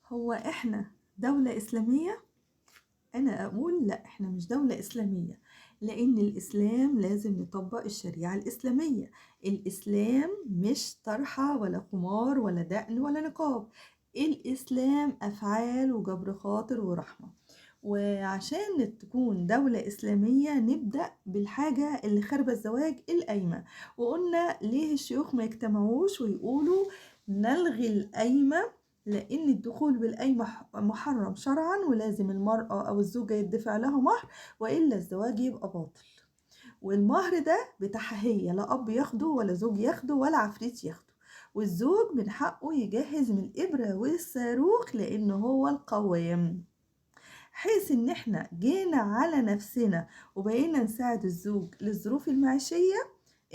هو إحنا دولة إسلامية؟ أنا أقول لأ، إحنا مش دولة إسلامية، لأن الإسلام لازم يطبّق الشريعة الإسلامية. الإسلام مش طرحة ولا خمار ولا دقن ولا نقاب. الإسلام أفعال وجبر خاطر ورحمة. وعشان تكون دولة إسلامية نبدأ بالحاجة اللي خاربة الزواج، القايمة. وقُلنا ليه الشيوخ ما يجتمعوش ويقولوا نلغي القايمة، لأن الدخول بالقايمة محرم شرعًا، ولازم المرأة أو الزوجة يدفع لها مهر، وإلا الزواج يبقى باطل. والمهر ده بتاعها هي، لا أب ياخده ولا زوج ياخده ولا عفريت ياخده. والزوج من حقه يجهز من الإبرة والصاروخ لأنه هو القوام. حيث إن إحنا جينا على نفسنا وبقينا نساعد الزوج للظروف المعيشية،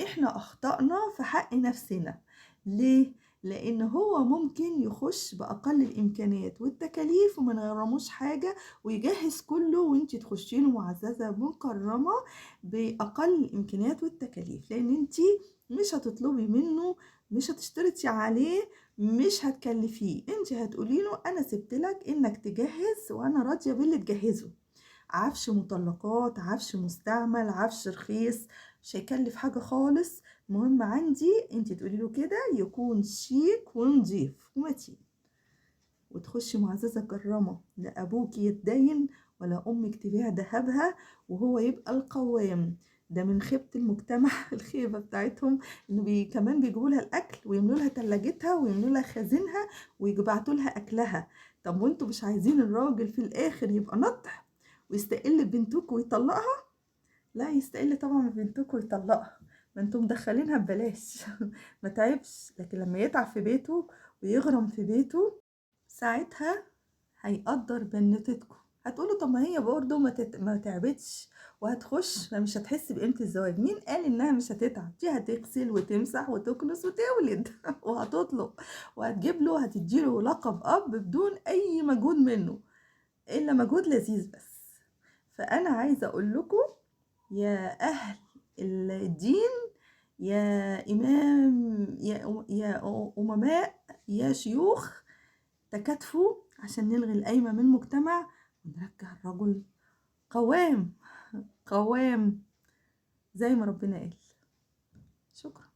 إحنا أخطأنا في حق نفسنا. ليه؟ لأن هو ممكن يخش بأقل الإمكانيات والتكاليف وما نغرموش حاجة، ويجهز كله وانتي تخشي له معززة مكرمة بأقل الإمكانيات والتكاليف، لأن انتي مش هتطلبي منه، مش هتشترطي عليه، مش هتكلفيه. انت هتقولي له انا سبت لك انك تجهز وانا راضيه باللي تجهزه. عفش مطلقات، عفش مستعمل، عفش رخيص، مش هيكلف حاجه خالص. المهم عندي انت تقولي له كده يكون شيك ونضيف ومتين. وتخشي معززه كرامه، لا ابوك يتدين ولا امك تبيع ذهبها، وهو يبقى القوام. ده من خيبة المجتمع الخيبة بتاعتهم، انه كمان بيجيبوا لها الاكل ويملوا لها تلاجتها ويملوا لها خزينها ويبعتوا لها اكلها. طب وانتوا مش عايزين الراجل في الاخر يبقى نطح ويستقل ببنتكم ويطلقها؟ لا يستقل طبعا ببنتكم ويطلقها، ما انتوا مدخلينها ببلاش. ما تعبش، لكن لما يتعب في بيته ويغرم في بيته ساعتها هيقدر بنوتتكم. هتقولوا طب ما هي برضه ما تعبتش وهتخش، فمش هتحس بقيمة الزواج. مين قال انها مش هتتعب؟ دي هتغسل وتمسح وتكنس وتولد وهتطلق وهتجيب له، هتديله لقب اب بدون اي مجهود منه الا مجهود لذيذ بس. فانا عايزه اقول لكم يا اهل الدين، يا امام، يا امماء، يا شيوخ، تكاتفوا عشان نلغي القايمة من المجتمع ونرجع الرجل قوام، قوام زي ما ربنا قال. شكرا.